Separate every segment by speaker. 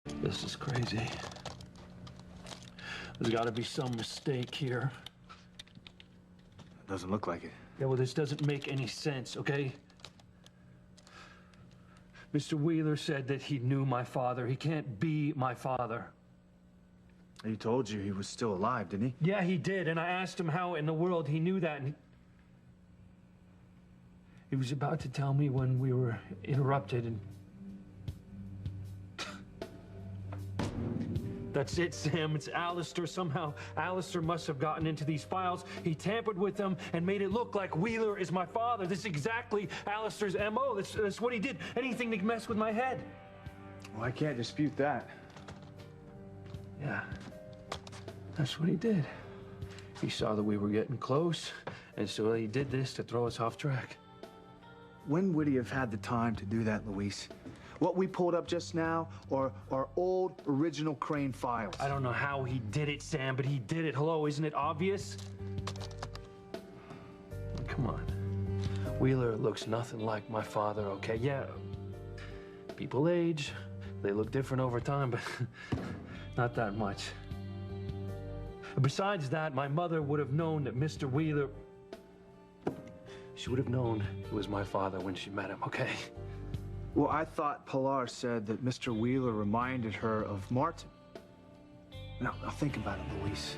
Speaker 1: This is crazy. There's got to be some mistake here.
Speaker 2: Doesn't look like it.
Speaker 1: Yeah, well, this doesn't make any sense, okay? Mr. Wheeler said that he knew my father. He can't be my father.
Speaker 2: He told you he was still alive, didn't he?
Speaker 1: Yeah, he did, and I asked him how in the world he knew that, and he was about to tell me when we were interrupted, and that's it, Sam. It's Alistair. Somehow, Alistair must have gotten into these files. He tampered with them and made it look like Wheeler is my father. This is exactly Alistair's M.O. That's what he did. Anything to mess with my head.
Speaker 2: Well, I can't dispute that.
Speaker 1: Yeah, that's what he did. He saw that we were getting close, and so he did this to throw us off track.
Speaker 2: When would he have had the time to do that, Luis? What we pulled up just now are old, original Crane files.
Speaker 1: I don't know how he did it, Sam, but he did it. Hello, isn't it obvious? Come on. Wheeler looks nothing like my father, okay? Yeah, people age. They look different over time, but not that much. Besides that, my mother would have known that Mr. Wheeler... She would have known it was my father when she met him, okay?
Speaker 2: Well, I thought Pilar said that Mr. Wheeler reminded her of Martin. Now think about it, Luis.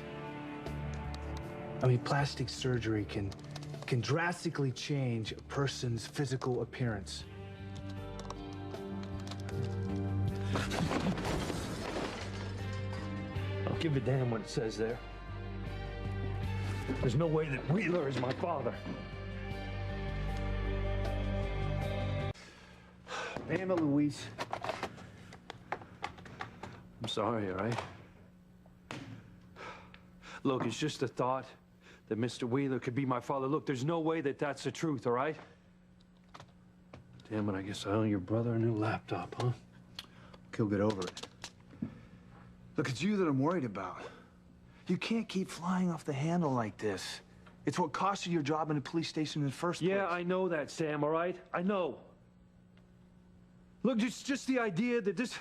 Speaker 2: I mean, plastic surgery can drastically change a person's physical appearance.
Speaker 1: I'll give a damn what it says there. There's no way that Wheeler is my father.
Speaker 2: Damn it, Luis.
Speaker 1: I'm sorry, all right? Look, it's just a thought that Mr. Wheeler could be my father. Look, there's no way that that's the truth, all right? Damn it, I guess I owe your brother a new laptop, huh?
Speaker 2: He'll get over it. Look, it's you that I'm worried about. You can't keep flying off the handle like this. It's what cost you your job in the police station in the first place.
Speaker 1: Yeah, I know that, Sam, all right? I know. Look, it's just the idea that this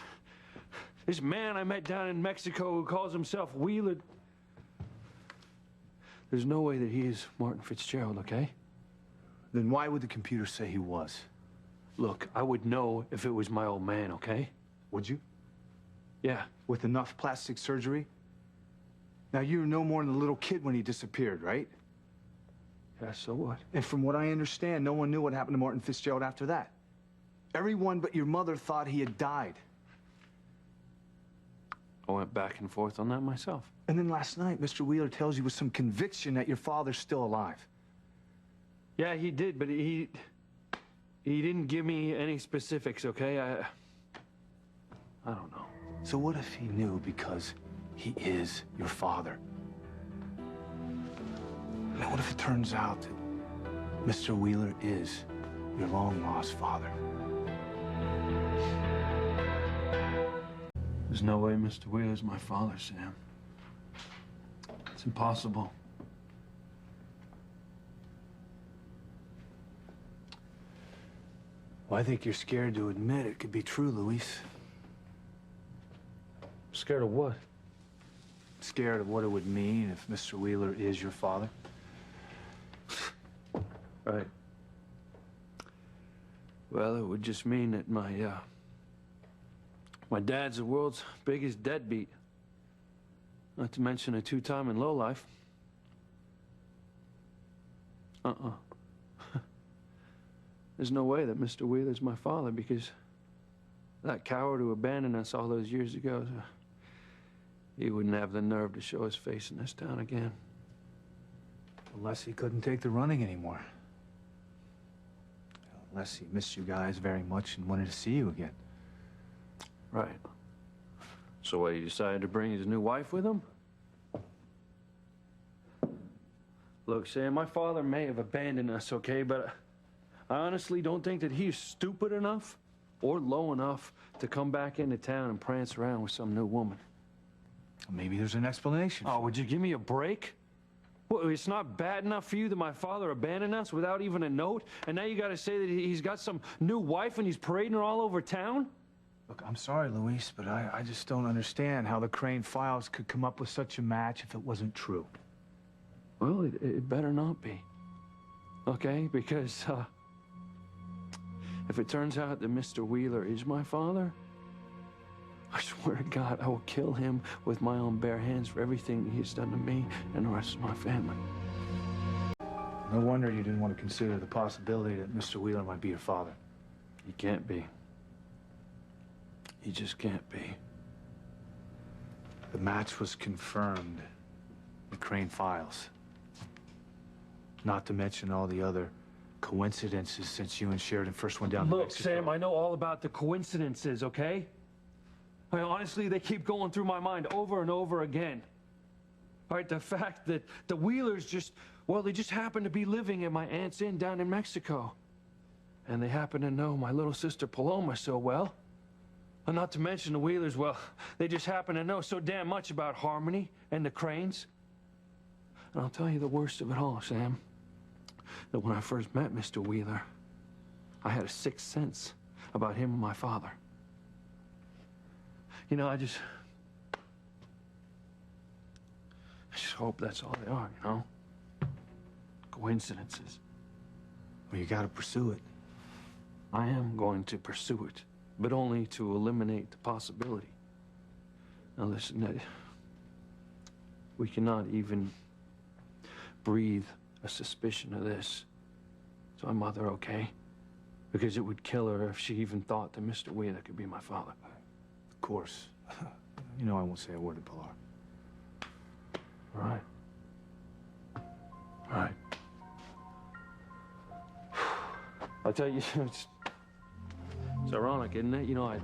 Speaker 1: man I met down in Mexico who calls himself Wheeler, there's no way that he is Martin Fitzgerald, okay?
Speaker 2: Then why would the computer say he was?
Speaker 1: Look, I would know if it was my old man, okay?
Speaker 2: Would you?
Speaker 1: Yeah.
Speaker 2: With enough plastic surgery? Now, you were no more than a little kid when he disappeared, right?
Speaker 1: Yeah, so what?
Speaker 2: And from what I understand, no one knew what happened to Martin Fitzgerald after that. Everyone but your mother thought he had died.
Speaker 1: I went back and forth on that myself.
Speaker 2: And then last night, Mr. Wheeler tells you with some conviction that your father's still alive.
Speaker 1: Yeah, he did, but he didn't give me any specifics, okay? I don't know.
Speaker 2: So what if he knew because he is your father? Now, what if it turns out that Mr. Wheeler is your long-lost father?
Speaker 1: There's no way Mr. Wheeler's my father, Sam. It's impossible.
Speaker 2: Well, I think you're scared to admit it could be true, Luis.
Speaker 1: Scared of what?
Speaker 2: Scared of what it would mean if Mr. Wheeler is your father?
Speaker 1: Right. Well, it would just mean that my dad's the world's biggest deadbeat. Not to mention a two-time lowlife. There's no way that Mr. Wheeler's my father because that coward who abandoned us all those years ago, he wouldn't have the nerve to show his face in this town again.
Speaker 2: Unless he couldn't take the running anymore. Unless he missed you guys very much and wanted to see you again.
Speaker 1: Right. So what, he decided to bring his new wife with him? Look, Sam, my father may have abandoned us, okay, but I honestly don't think that he's stupid enough or low enough to come back into town and prance around with some new woman.
Speaker 2: Maybe there's an explanation.
Speaker 1: Oh, would you give me a break? Well, it's not bad enough for you that my father abandoned us without even a note, and now you gotta say that he's got some new wife and he's parading her all over town?
Speaker 2: Look, I'm sorry, Luis, but I just don't understand how the Crane files could come up with such a match if it wasn't true.
Speaker 1: Well, it better not be. Okay? Because, if it turns out that Mr. Wheeler is my father, I swear to God, I will kill him with my own bare hands for everything that he's done to me and the rest of my family.
Speaker 2: No wonder you didn't want to consider the possibility that Mr. Wheeler might be your father.
Speaker 1: He can't be. He just can't be.
Speaker 2: The match was confirmed in Crane files. Not to mention all the other coincidences since you and Sheridan first went down to
Speaker 1: Look,
Speaker 2: Mexico.
Speaker 1: Sam, I know all about the coincidences, okay? I mean, honestly, they keep going through my mind over and over again. All right, the fact that the Wheelers they just happen to be living at my aunt's inn down in Mexico. And they happen to know my little sister Paloma so well. And not to mention the Wheelers, well, they just happen to know so damn much about Harmony and the Cranes. And I'll tell you the worst of it all, Sam. That when I first met Mr. Wheeler, I had a sixth sense about him and my father. You know, I just hope that's all they are, you know? Coincidences.
Speaker 2: Well, you gotta pursue it.
Speaker 1: I am going to pursue it, but only to eliminate the possibility. Now listen, we cannot even breathe a suspicion of this to my mother, okay? Because it would kill her if she even thought that Mr. Wheeler could be my father.
Speaker 2: Of course. You know I won't say a word to Pilar.
Speaker 1: All right. All right. I'll tell you, it's ironic, isn't it? You know,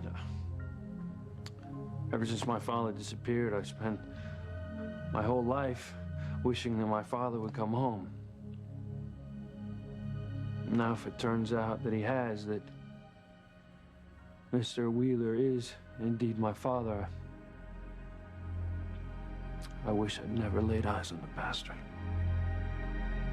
Speaker 1: ever since my father disappeared, I've spent my whole life wishing that my father would come home. Now, if it turns out that he has, that Mr. Wheeler is indeed my father, I wish I'd never laid eyes on the bastard.